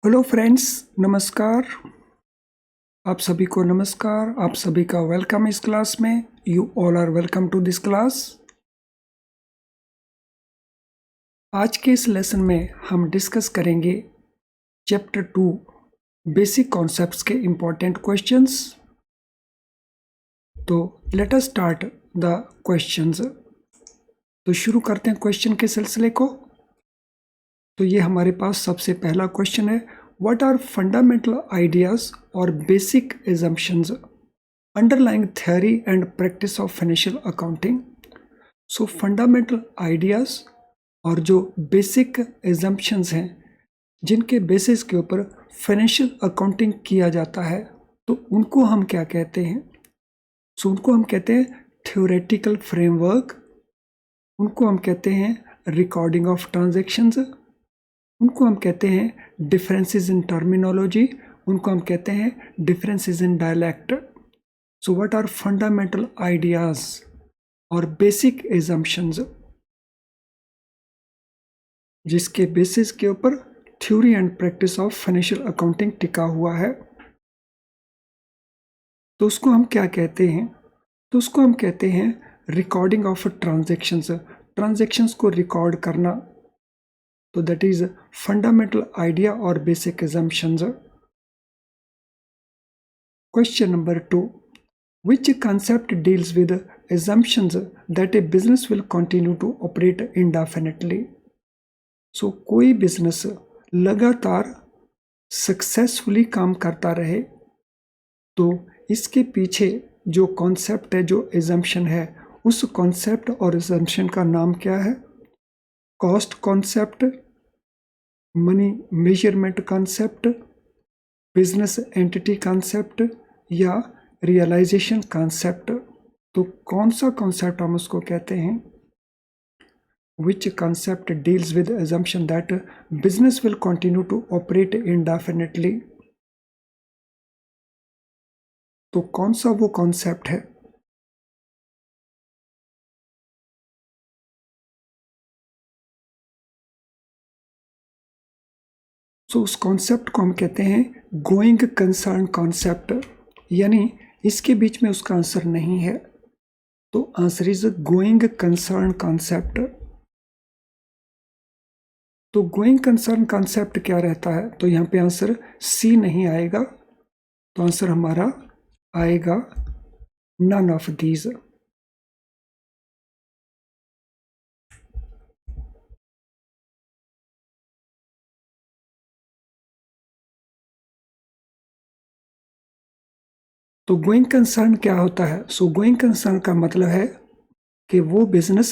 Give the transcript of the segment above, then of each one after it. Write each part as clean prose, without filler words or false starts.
Hello friends, नमस्कार। आप सभी को नमस्कार। आप सभी का वेलकम इस क्लास में। You all are welcome to this class. आज के इस लेसन में हम डिस्कस करेंगे चैप्टर 2 बेसिक कॉन्सेप्ट्स के इम्पोर्टेंट क्वेश्चंस। तो let us start the questions. तो शुरू करते हैं क्वेश्चन के सिलसिले को। तो ये हमारे पास सबसे पहला क्वेश्चन है, व्हाट आर फंडामेंटल आइडियाज और basic assumptions underlying theory and practice of financial accounting. So fundamental ideas और जो बेसिक एजम्पशंस हैं जिनके बेसिस के ऊपर फाइनेंशियल अकाउंटिंग किया जाता है, तो उनको हम क्या कहते हैं? सो उनको हम कहते हैं थ्योरेटिकल फ्रेमवर्क, उनको हम कहते हैं रिकॉर्डिंग ऑफ ट्रांजैक्शंस, उनको हम कहते हैं डिफरेंसेस इन टर्मिनोलॉजी, उनको हम कहते हैं differences in dialect. So what are fundamental ideas और बेसिक एजम्पशंस जिसके बेसिस के ऊपर theory and practice of financial accounting टिका हुआ है, तो उसको हम क्या कहते हैं? तो उसको हम कहते हैं रिकॉर्डिंग ऑफ ट्रांजैक्शंस। ट्रांजैक्शंस को रिकॉर्ड करना, तो दैट इज फंडामेंटल आइडिया और basic assumptions. Question number 2, which concept deals with assumptions that a business will continue to operate indefinitely? सो कोई बिजनेस लगातार सक्सेसफुली काम करता रहे, तो इसके पीछे जो कॉन्सेप्ट है, जो एजम्पशन है, उस कॉन्सेप्ट और एजम्पशन का नाम क्या है? Cost concept, money measurement concept, business entity concept या रियलाइजेशन कॉन्सेप्ट। तो कौन सा कॉन्सेप्ट हम उसको कहते हैं? Which concept deals with the assumption that business will continue to operate indefinitely? तो कौन सा वो कॉन्सेप्ट है? तो उस कॉन्सेप्ट को हम कहते हैं गोइंग कंसर्न कॉन्सेप्ट, यानी इसके बीच में उसका आंसर नहीं है, तो answer is going concern concept. तो गोइंग कंसर्न कॉन्सेप्ट क्या रहता है? तो यहाँ पे आंसर सी नहीं आएगा, तो आंसर हमारा आएगा नन ऑफ दीज। तो गोइंग कंसर्न क्या होता है? सो गोइंग कंसर्न का मतलब है कि वो बिजनेस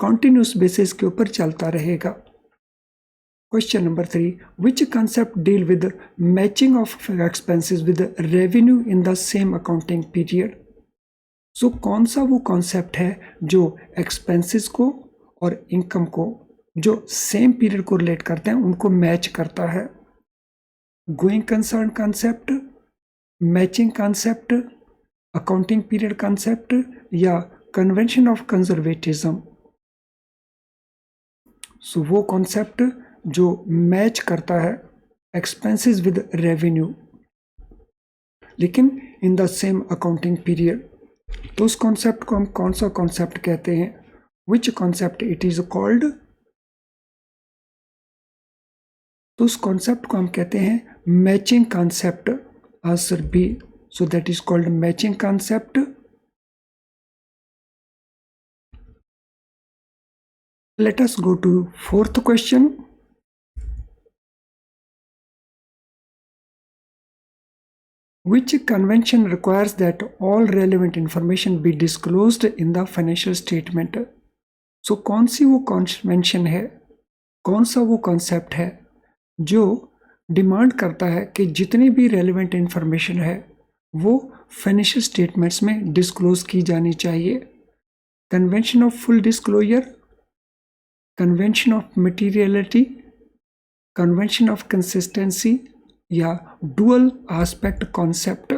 कॉन्टिन्यूस बेसिस के ऊपर चलता रहेगा। Question number 3, which concept deal with matching of expenses with revenue in the same accounting period? So कौन सा वो कॉन्सेप्ट है जो एक्सपेंसेस को और इनकम को जो सेम पीरियड को रिलेट करते हैं उनको मैच करता है? Going concern concept, matching concept, accounting period concept या कन्वेंशन ऑफ कंजर्वेटिज्म? सो वो कॉन्सेप्ट जो मैच करता है एक्सपेंसेस विद रेवेन्यू, लेकिन इन द सेम अकाउंटिंग पीरियड। तो उस कॉन्सेप्ट को हम कौन सा कॉन्सेप्ट कहते हैं? Which concept it is called? तो उस कॉन्सेप्ट को हम कहते हैं matching concept, answer B. So that is called matching concept. Let us go to fourth question. Which convention requires that all relevant information be disclosed in the financial statement? So कौन सी वो convention है, कौन सा वो concept है जो demand करता है कि जितनी भी रेलिवेंट इंफॉर्मेशन है वो फाइनेंशियल स्टेटमेंट्स में डिस्क्लोज की जानी चाहिए? Convention of full disclosure, convention of materiality, convention of consistency या डुअल एस्पेक्ट कॉन्सेप्ट?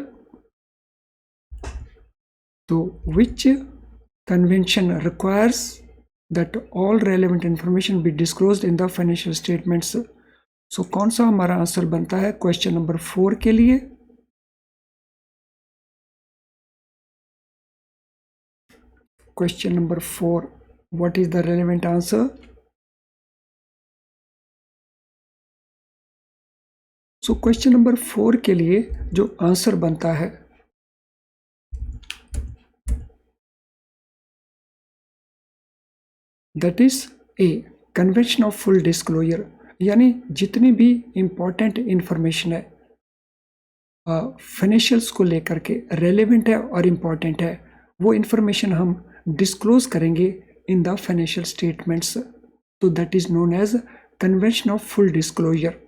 तो which convention requires that all relevant information be disclosed in the financial statements? सो कौन सा हमारा आंसर बनता है क्वेश्चन नंबर 4 के लिए? Question number 4, what is the relevant answer? So question number 4 के लिए जो आंसर बनता है that is a convention of full disclosure, यानी जितनी भी इंपॉर्टेंट इंफॉर्मेशन है फाइनेंशियल्स को लेकर के रेलेवेंट है और इम्पॉर्टेंट है, वो इंफॉर्मेशन हम डिस्क्लोज करेंगे इन द फाइनेंशियल स्टेटमेंट्स। तो that is known as convention of full disclosure.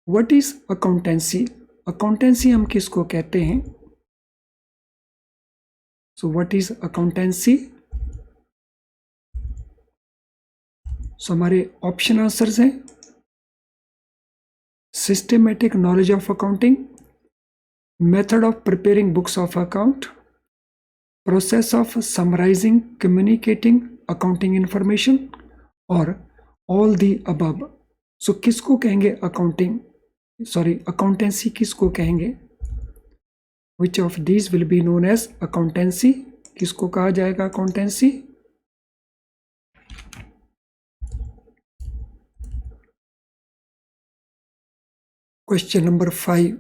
What is accountancy? Accountancy हम किसको कहते हैं? So what is accountancy? So हमारे ऑप्शन आंसर्स हैं systematic knowledge of accounting, method of preparing books of account, process of summarising communicating accounting information, और all the above. So किसको कहेंगे accountancy किसको कहेंगे? Which of these will be known as accountancy? किसको कहा जाएगा accountancy? Question number 5,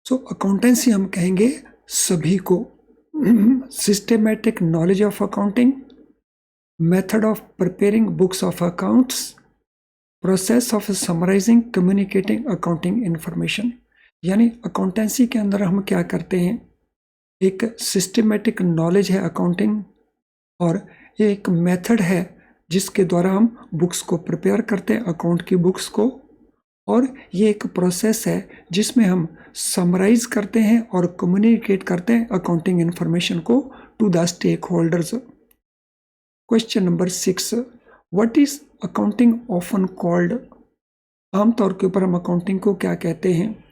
so accountancy हम कहेंगे सभी को systematic knowledge of accounting, method of preparing books of accounts, process of summarising communicating accounting information. यानी अकाउंटेंसी के अंदर हम क्या करते हैं, एक सिस्टमेटिक नॉलेज है अकाउंटिंग, और ये एक मेथड है जिसके द्वारा हम बुक्स को प्रिपेयर करते हैं, अकाउंट की बुक्स को, और ये एक प्रोसेस है जिसमें हम समराइज करते हैं और कम्युनिकेट करते हैं अकाउंटिंग इंफॉर्मेशन को to the stakeholders. Question number 6, what is accounting often called? आमतौर के ऊपर हम अकाउंटिंग को क्या कहते हैं?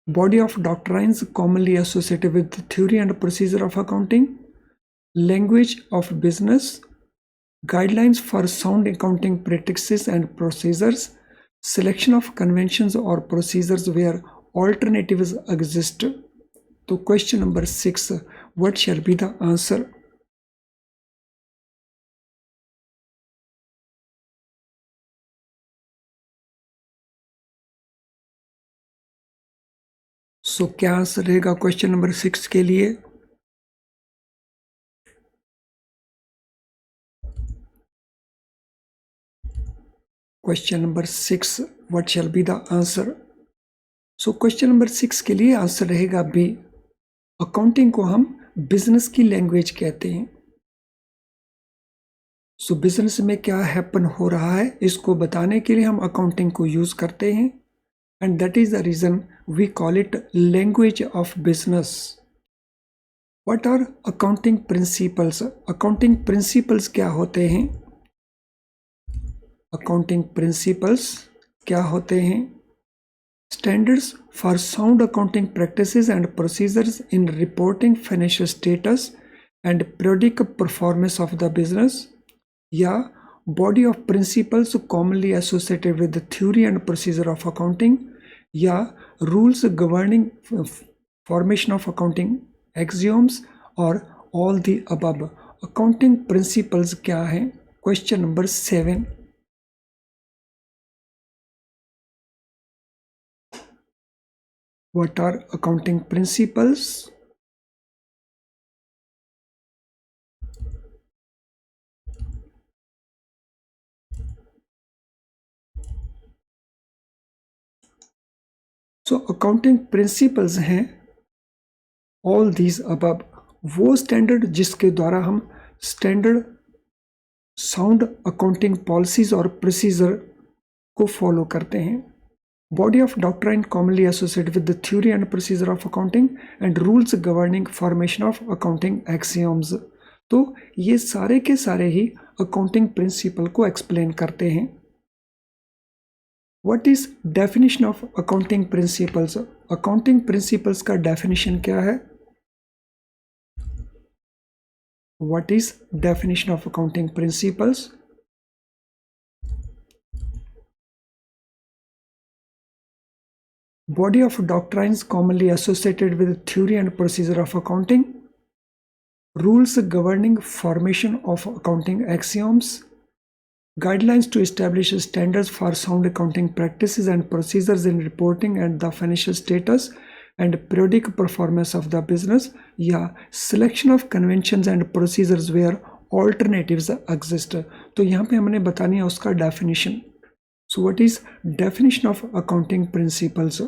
Body of doctrines commonly associated with theory and procedure of accounting, language of business, guidelines for sound accounting practices and procedures, selection of conventions or procedures where alternatives exist. तो question number 6, what shall be the answer? So क्या answer रहेगा question number 6 के लिए? Question number 6, what shall be the answer? So question number 6 के लिए answer रहेगा B, accounting को हम बिजनेस की लैंग्वेज कहते हैं। सो बिजनेस में क्या हैपन हो रहा है इसको बताने के लिए हम अकाउंटिंग को यूज करते हैं, and that is the reason we call it language of business. What are accounting principles? Accounting principles क्या होते हैं? अकाउंटिंग प्रिंसिपल्स क्या होते हैं? Standards for sound accounting practices and procedures in reporting financial status and periodic performance of the business, या body of principles commonly associated with theory and procedure of accounting, या rules governing formation of accounting axioms, और all the above. Accounting principles क्या हैं? Question number 7, what are accounting principles? So accounting principles हैं all these above, वो standard जिसके द्वारा हम standard sound accounting policies और प्रोसीजर को फॉलो करते हैं। Body of doctrine commonly associated with the theory and procedure of accounting and rules governing formation of accounting axioms. तो ये सारे के सारे ही अकाउंटिंग प्रिंसिपल को एक्सप्लेन करते हैं। What is definition of accounting principles? Accounting principles का डेफिनेशन क्या है? What is definition of accounting principles? Body of doctrines commonly associated with theory and procedure of accounting. Rules governing formation of accounting axioms. Guidelines to establish standards for sound accounting practices and procedures in reporting and the financial status and periodic performance of the business. या selection of conventions and procedures where alternatives exist. तो यहाँ पे हमने बतानी है उसका definition. So what is definition of accounting principles?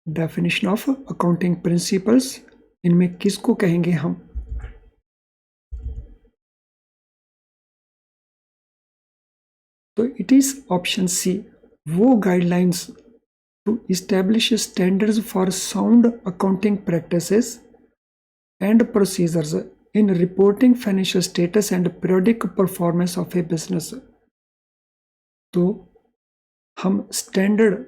Definition of accounting principles, इनमें किसको कहेंगे हम? तो इट इज ऑप्शन सी, वो guidelines to establish standards for sound accounting practices and procedures in reporting financial status and periodic performance of a business. तो हम standard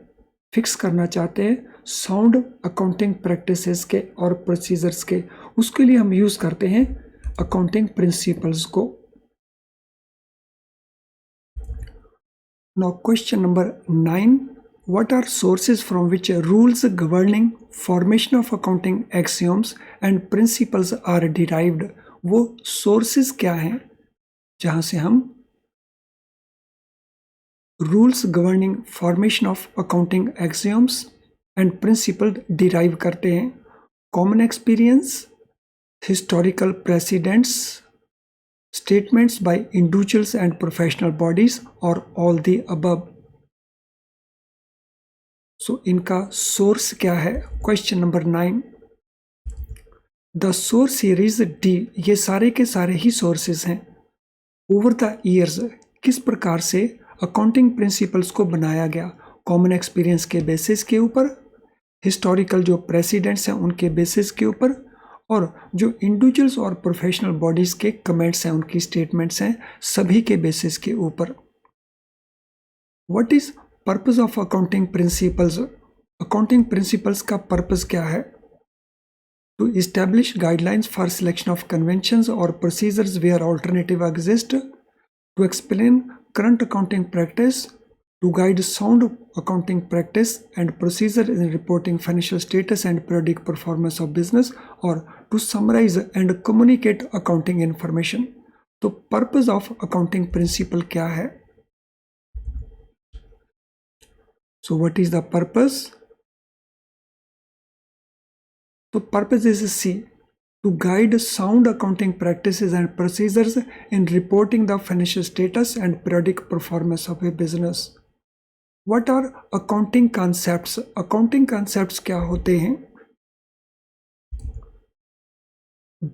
fix करना चाहते हैं साउंड अकाउंटिंग प्रैक्टिसेस के और प्रोसीजर्स के, उसके लिए हम यूज करते हैं अकाउंटिंग प्रिंसिपल्स को. Now question number 9. What are sources from which rules governing formation of accounting axioms and principles are derived? वो sources क्या हैं जहाँ से हम rules governing formation of accounting axioms and principles derive करते हैं? Common experience, historical precedents, statements by individuals and professional bodies, or all the above. So इनका source क्या है? Question number 9. The source here is D. ये सारे के सारे ही sources हैं. Over the years किस प्रकार से accounting principles को बनाया गया? Common experience के basis के ऊपर, historical जो precedents हैं उनके basis के ऊपर, और जो इंडिविजुअल्स और प्रोफेशनल बॉडीज के कमेंट्स हैं, उनकी स्टेटमेंट्स हैं, सभी के बेसिस के ऊपर. What is purpose of accounting principles? Accounting principles का पर्पस क्या है? To establish guidelines for selection of conventions और procedures where alternative exist, to explain current accounting practice, to guide sound accounting practice and procedure in reporting financial status and periodic performance of business, or to summarize and communicate accounting information. तो purpose of accounting principle क्या है? So what is the purpose? तो purpose is C, to guide sound accounting practices and procedures in reporting the financial status and periodic performance of a business. What are accounting concepts? Accounting concepts क्या होते हैं?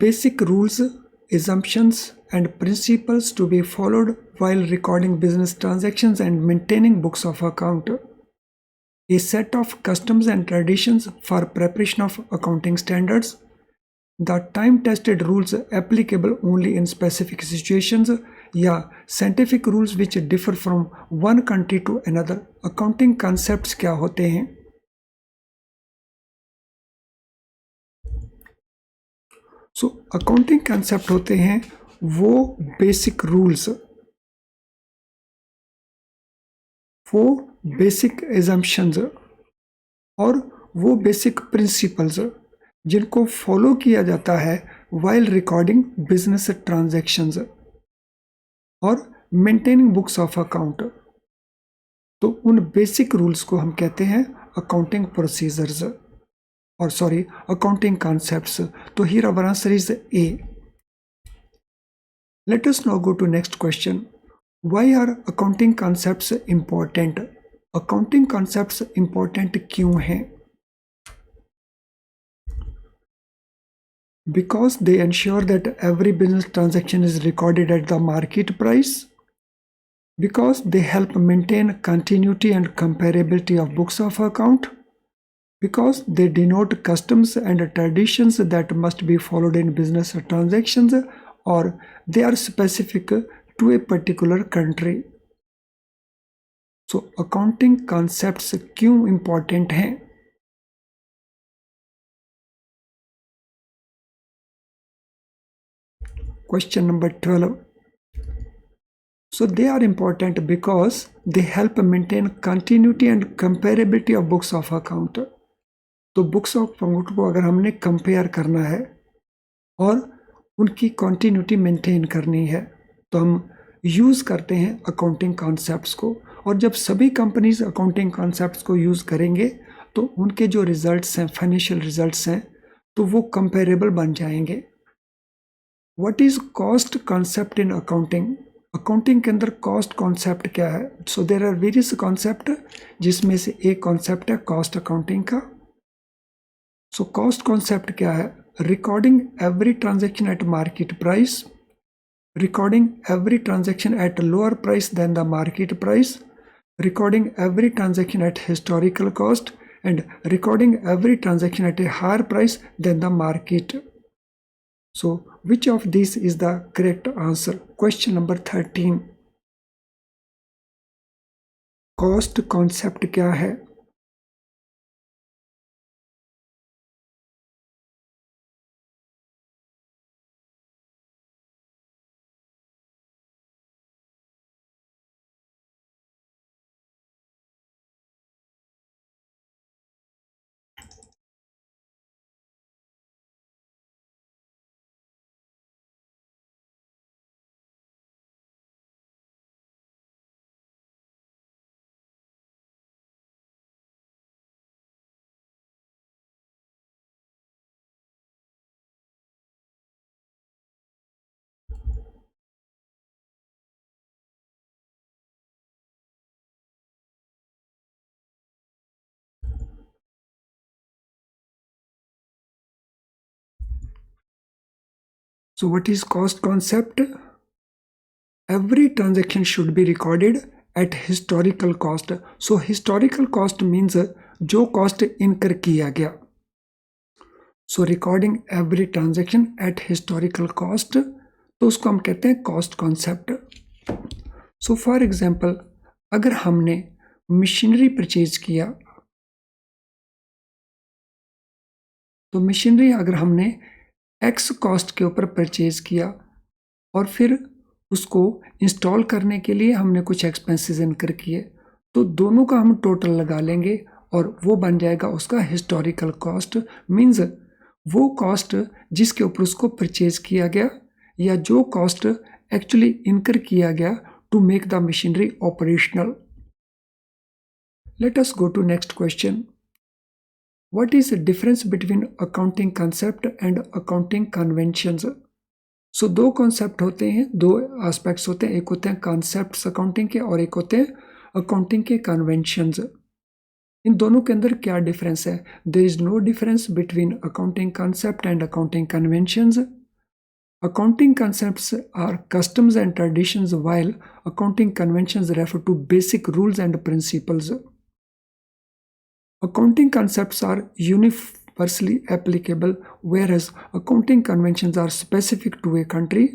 Basic rules, assumptions and principles to be followed while recording business transactions and maintaining books of account. A set of customs and traditions for preparation of accounting standards. The time-tested rules applicable only in specific situations, या scientific rules which differ from one country to another. Accounting concepts क्या होते हैं? So accounting concept होते हैं वो basic rules, वो basic assumptions और वो basic principles जिनको फॉलो किया जाता है while recording business transactions और मेंटेनिंग बुक्स ऑफ अकाउंट. तो उन बेसिक रूल्स को हम कहते हैं अकाउंटिंग प्रोसीजर्स, और सॉरी अकाउंटिंग कॉन्सेप्ट्स. तो here our answer is A. Let us now go to next question. Why are accounting concepts important? Accounting concepts important क्यों हैं? Because they ensure that every business transaction is recorded at the market price. Because they help maintain continuity and comparability of books of account. Because they denote customs and traditions that must be followed in business transactions, or they are specific to a particular country. So accounting concepts क्यों important हैं? Question number 12. So they are important because they help maintain continuity and comparability of books of account. तो books of account को अगर हमने compare करना है और उनकी कंटिन्यूटी मेंटेन करनी है तो हम यूज़ करते हैं अकाउंटिंग कॉन्सेप्ट्स को, और जब सभी कंपनीज अकाउंटिंग कॉन्सेप्ट्स को यूज़ करेंगे तो उनके जो रिजल्ट्स हैं, फाइनेंशियल रिजल्ट्स हैं, तो वो कंपेरेबल बन जाएंगे। What is cost concept in accounting? Accounting के अंदर कॉस्ट कॉन्सेप्ट क्या है? So there are various concept, जिसमें से एक कॉन्सेप्ट है कॉस्ट अकाउंटिंग का। सो कॉस्ट कॉन्सेप्ट क्या है? Recording every transaction at market price, recording every transaction at lower price than the market price, recording every transaction at historical cost, and recording every transaction at a higher price than the market. So which of these is the correct answer? Question number 13. Cost concept क्या है? So what is cost concept? Every transaction should be recorded at historical cost. So historical cost means जो cost incur किया गया. So recording every transaction at historical cost, तो उसको हम कहते हैं cost concept. So for example, अगर हमने मशीनरी परचेज किया, तो मशीनरी अगर हमने एक्स कॉस्ट के ऊपर परचेज किया और फिर उसको इंस्टॉल करने के लिए हमने कुछ एक्सपेंसेस इनकर किए, तो दोनों का हम टोटल लगा लेंगे और वो बन जाएगा उसका हिस्टोरिकल कॉस्ट। मींस वो कॉस्ट जिसके ऊपर उसको परचेज किया गया या जो कॉस्ट एक्चुअली इनकर किया गया to make the machinery operational. Let us go to next question. What is the difference between accounting concept and accounting conventions? So दो कॉन्सेप्ट होते हैं, दो एस्पेक्ट्स होते हैं, एक होते हैं कॉन्सेप्ट्स अकाउंटिंग के और एक होते हैं अकाउंटिंग के कन्वेंशंस। इन दोनों के अंदर क्या डिफरेंस है? There is no difference between accounting concept and accounting conventions. Accounting concepts are customs and traditions, while accounting conventions refer to basic rules and principles. Accounting concepts are universally applicable, whereas accounting conventions are specific to a country.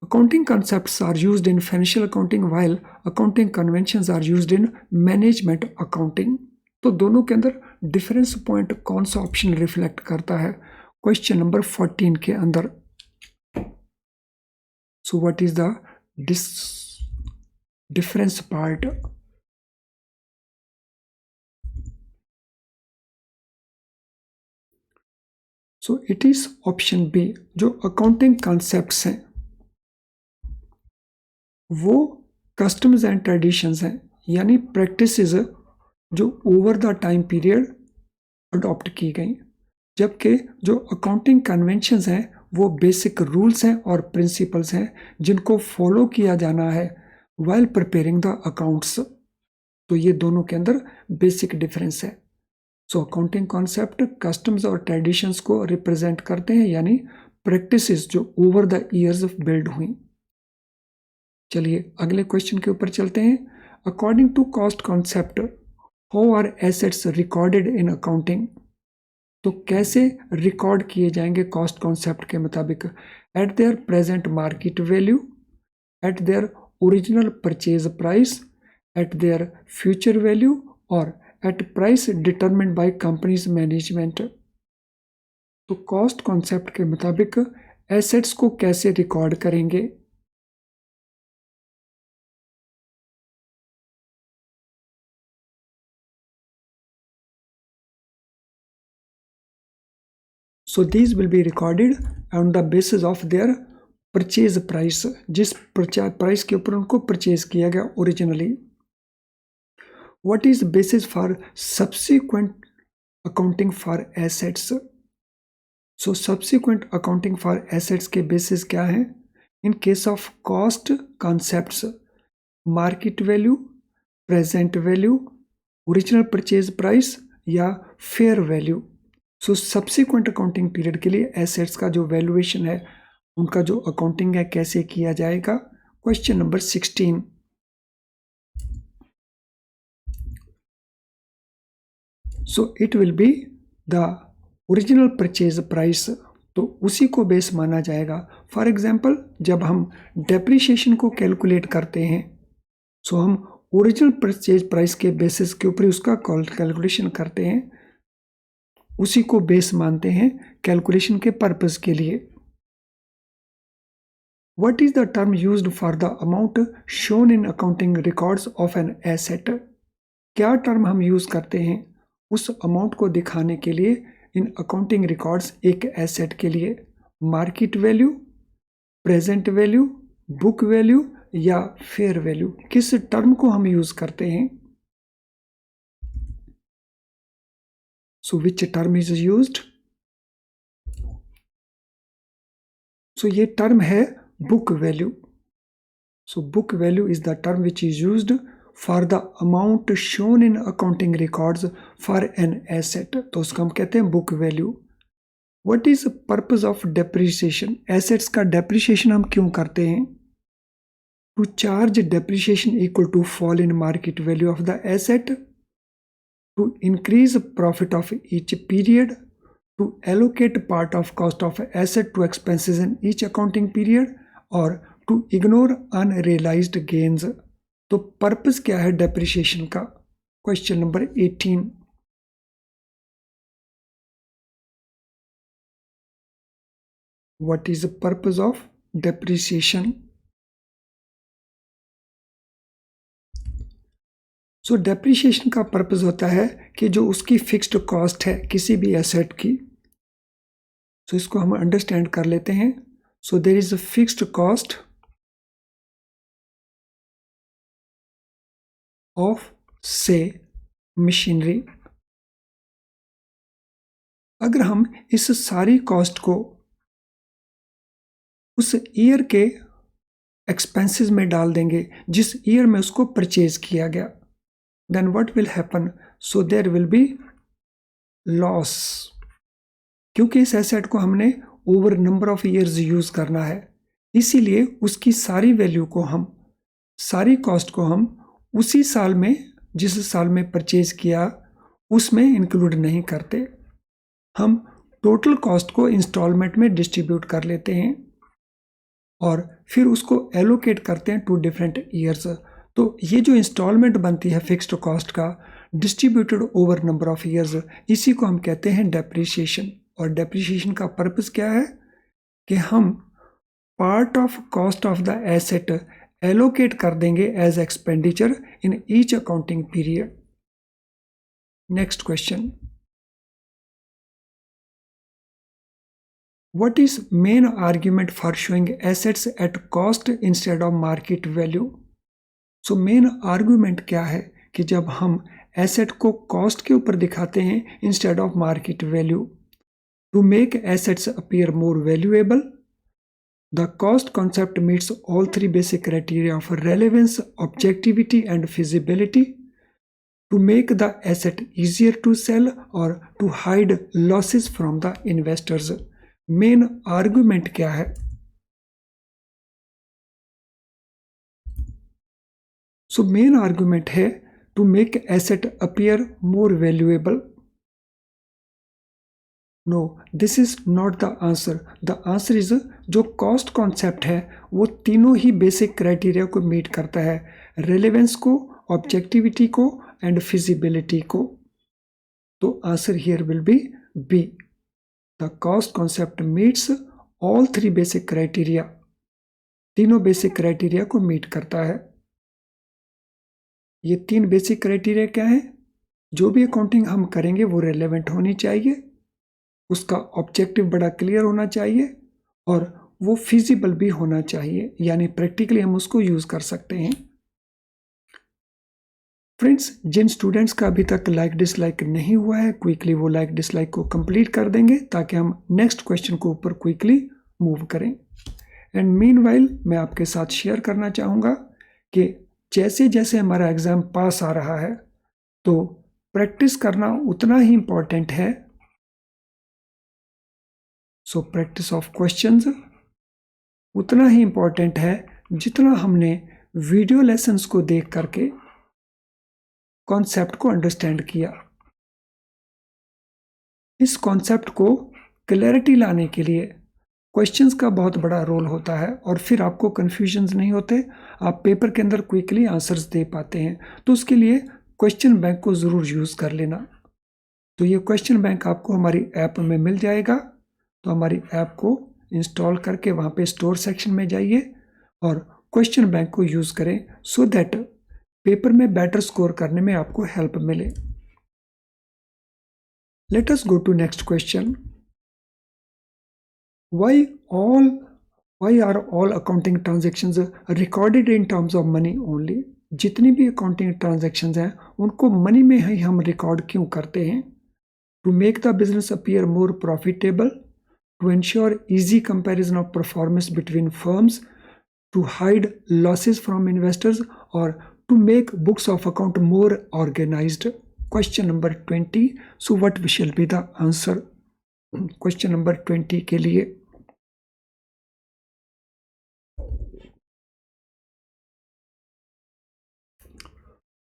Accounting concepts are used in financial accounting, while accounting conventions are used in management accounting. तो दोनों के अंदर difference point कौन सा option reflect करता है question number 14 के अंदर? So what is the difference part? So it is option B. जो अकाउंटिंग कॉन्सेप्ट्स हैं वो कस्टम्स एंड ट्रेडिशंस हैं, यानी प्रैक्टिसेस जो over the time period adopt की गई, जबकि जो अकाउंटिंग कन्वेंशंस हैं वो बेसिक रूल्स हैं और प्रिंसिपल्स हैं जिनको फॉलो किया जाना है व्हाइल प्रिपेयरिंग द अकाउंट्स। तो ये दोनों के अंदर बेसिक डिफरेंस है। सो अकाउंटिंग कॉन्सेप्ट कस्टम्स और ट्रेडिशंस को रिप्रेजेंट करते हैं, यानी प्रैक्टिसेस जो ओवर द ईयर्स बिल्ड हुई। चलिए अगले क्वेश्चन के ऊपर चलते हैं। According to cost concept, how are assets recorded in accounting? तो कैसे रिकॉर्ड किए जाएंगे कॉस्ट कॉन्सेप्ट के मुताबिक? At their present market value, at their original purchase price, at their future value और at price determined by company's management. तो cost concept के मुताबिक एसेट्स को कैसे रिकॉर्ड करेंगे? So these will be recorded on the basis of their purchase price, जिस price के ऊपर उनको परचेज किया गया originally. What is basis for subsequent accounting for assets? So subsequent accounting for assets के basis क्या है? In case of cost concepts, market value, present value, original purchase price या fair value. सो subsequent accounting period के लिए assets का जो valuation है उनका जो अकाउंटिंग है कैसे किया जाएगा? Question number 16. So it will be the original purchase price, तो उसी को बेस माना जाएगा. फॉर एग्जांपल जब हम डेप्रिसिएशन को कैलकुलेट करते हैं सो हम ओरिजिनल परचेज प्राइस के बेसिस के ऊपर उसका कैलकुलेशन करते हैं, उसी को बेस मानते हैं कैलकुलेशन के पर्पस के लिए. What is the term used for the amount shown in accounting records of an asset? क्या टर्म हम यूज करते हैं उस अमाउंट को दिखाने के लिए इन अकाउंटिंग रिकॉर्ड्स एक एसेट के लिए? Market value, present value, book value या फेयर वैल्यू? किस टर्म को हम यूज करते हैं? So which term is used? So ये term है book value. So book value is the term which is used for the amount shown in accounting records for an asset. तो उसको हम कहते हैं book value. What is the purpose of depreciation? Assets का depreciation हम क्यों करते हैं? To charge depreciation equal to fall in market value of the asset, to increase profit of each period, to allocate part of cost of asset to expenses in each accounting period, or to ignore unrealized gains. तो purpose क्या है depreciation का? Question number 18. What is the purpose of depreciation? So depreciation का purpose होता है कि जो उसकी फिक्स्ड कॉस्ट है किसी भी एसेट की, सो इसको हम अंडरस्टैंड कर लेते हैं. So there is a fixed cost of say machinery. अगर हम इस सारी कॉस्ट को उस ईयर के एक्सपेंसेस में डाल देंगे जिस ईयर में उसको परचेज किया गया, then what will happen? So there will be loss, क्योंकि इस एसेट को हमने over number of years use करना है, इसीलिए उसकी सारी वैल्यू को हम, सारी कॉस्ट को हम उसी साल में जिस साल में परचेज किया उसमें इंक्लूड नहीं करते. हम टोटल कॉस्ट को इंस्टॉलमेंट में डिस्ट्रीब्यूट कर लेते हैं और फिर उसको एलोकेट करते हैं टू डिफरेंट ईयर्स. तो ये जो इंस्टॉलमेंट बनती है फिक्स्ड कॉस्ट का distributed over number of years, इसी को हम कहते हैं डेप्रिसिएशन. और डेप्रिसिएशन का पर्पस क्या है कि हम part of cost of the asset allocate कर देंगे as expenditure in each accounting period. Next question. What is main argument for showing assets at cost instead of market value? So main argument क्या है कि जब हम asset को cost के ऊपर दिखाते हैं instead of market value? To make assets appear more valuable, the cost concept meets all three basic criteria of relevance, objectivity and feasibility, to make the asset easier to sell और to hide losses from the investors. Main argument क्या है? So main argument है to make asset appear more valuable. No, this is not the answer. The answer is जो cost concept है वो तीनों ही basic criteria को meet करता है, रेलेवेंस को, ऑब्जेक्टिविटी को एंड फिजिबिलिटी को. तो answer here will be B. The cost concept meets all three basic criteria, तीनों बेसिक क्राइटेरिया को मीट करता है। ये 3 बेसिक क्राइटेरिया क्या है? जो भी अकाउंटिंग हम करेंगे वो रेलेवेंट होनी चाहिए, उसका ऑब्जेक्टिव बड़ा क्लियर होना चाहिए और वो फिजिबल भी होना चाहिए, यानी प्रैक्टिकली हम उसको यूज कर सकते हैं। फ्रेंड्स, जिन स्टूडेंट्स का अभी तक लाइक डिसलाइक नहीं हुआ है, क्विकली वो लाइक डिसलाइक को कंप्लीट कर देंगे ताकि हम नेक्स्ट क्वेश्चन को ऊपर क्विकली मूव करें। एंड मीनवाइल मैं आपके साथ शेयर करना चाहूँगा कि जैसे जैसे हमारा एग्ज़ाम पास आ रहा है तो प्रैक्टिस करना उतना ही इम्पॉर्टेंट है। सो प्रैक्टिस ऑफ क्वेश्चंस उतना ही इम्पॉर्टेंट है जितना हमने वीडियो लेसन्स को देख करके कॉन्सेप्ट को अंडरस्टैंड किया। इस कॉन्सेप्ट को क्लैरिटी लाने के लिए क्वेश्चंस का बहुत बड़ा रोल होता है और फिर आपको कन्फ्यूजन्स नहीं होते, आप पेपर के अंदर क्विकली आंसर्स दे पाते हैं। तो उसके लिए क्वेश्चन बैंक को ज़रूर यूज़ कर लेना। तो ये क्वेश्चन बैंक आपको हमारी ऐप में मिल जाएगा। तो हमारी ऐप को इंस्टॉल करके वहाँ पे स्टोर सेक्शन में जाइए और क्वेश्चन बैंक को यूज़ करें सो दैट पेपर में बेटर स्कोर करने में आपको हेल्प मिले। Let us go to next question. Why are all accounting transactions recorded in terms of money only? जितनी भी अकाउंटिंग ट्रांजेक्शन्स हैं उनको मनी में ही हम रिकॉर्ड क्यों करते हैं? To make the business appear more profitable, to ensure easy comparison of performance between firms, to hide losses from investors, or to make books of account more organized? Question number 20. So what shall be the answer? Question number 20 के लिए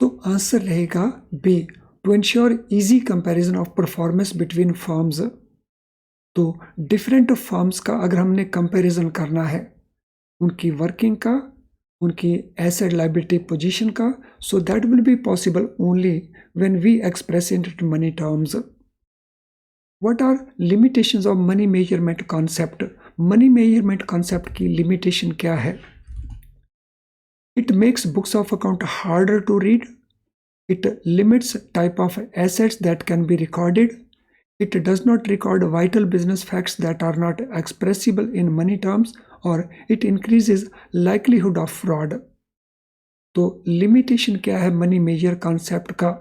तो answer रहेगा B, to ensure easy comparison of performance between firms. तो different firms का अगर हमने comparison करना है, उनकी वर्किंग का, उनकी एसेट लायबिलिटी पोजीशन का, so that will be possible only when we express in money terms. What are limitations of money measurement concept? Money measurement concept की लिमिटेशन क्या है? It makes books of account harder to read. It limits type of assets that can be recorded. It does not record vital business facts that are not expressible in money terms, or it increases likelihood of fraud. तो limitation क्या है money major concept का?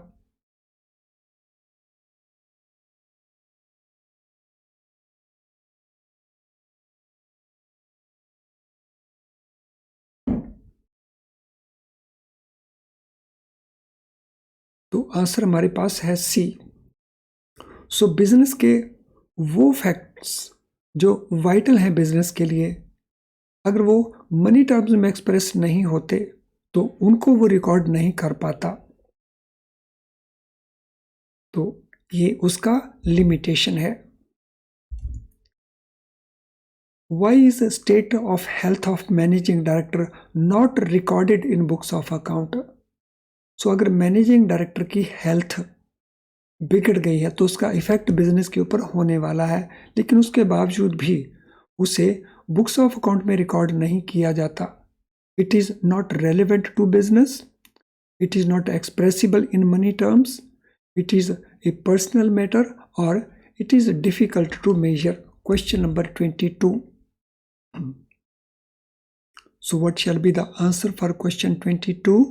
तो answer हमारे पास है सी। सो business के वो facts जो वाइटल हैं बिजनेस के लिए, अगर वो मनी टर्म्स में एक्सप्रेस नहीं होते तो उनको वो रिकॉर्ड नहीं कर पाता। तो ये उसका लिमिटेशन है। Why is the state of health of managing director not recorded in books of account? So अगर मैनेजिंग डायरेक्टर की हेल्थ बिगड़ गई है तो उसका इफेक्ट बिजनेस के ऊपर होने वाला है, लेकिन उसके बावजूद भी उसे बुक्स ऑफ अकाउंट में रिकॉर्ड नहीं किया जाता। It is not relevant to business, it is not expressible in money terms, it is a personal matter, और it is difficult to measure. Question number 22. So what shall be the answer for question 22?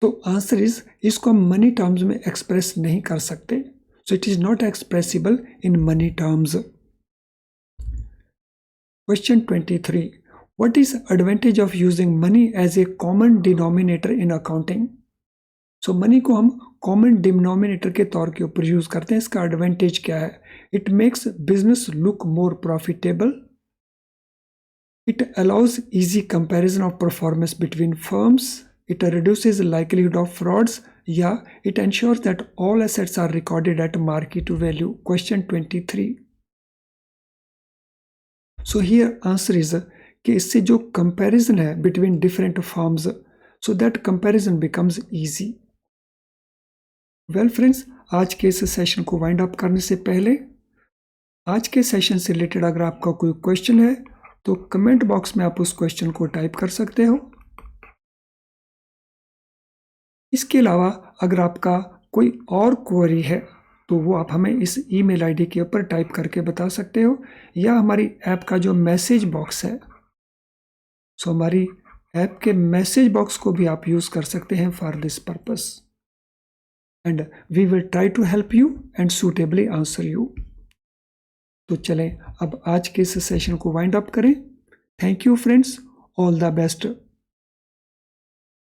तो answer is, इसको हम money terms में express नहीं कर सकते, so it is not expressible in money terms. Question 23. What is advantage of using money as a common denominator in accounting? So money को हम common denominator के तौर के ऊपर यूज करते हैं, इसका एडवांटेज क्या है? It makes business look more profitable, it allows easy comparison of performance between firms, it reduces the likelihood of frauds, या it ensures that all assets are recorded at market value. Question 23. So here answer is कि इससे जो comparison है between different firms, so that comparison becomes easy. Well friends, आज के इस session को wind up करने से पहले आज के सेशन से रिलेटेड अगर आपका कोई क्वेश्चन है तो कमेंट बॉक्स में आप उस क्वेश्चन को टाइप कर सकते हो। इसके अलावा अगर आपका कोई और क्वेरी है तो वो आप हमें इस ईमेल आईडी के ऊपर टाइप करके बता सकते हो, या हमारी ऐप का जो मैसेज बॉक्स है, सो हमारी ऐप के मैसेज बॉक्स को भी आप यूज़ कर सकते हैं for this purpose, and we will try to help you and suitably answer you. तो चलें अब आज के इस सेशन को वाइंड अप करें। Thank you friends, all the best.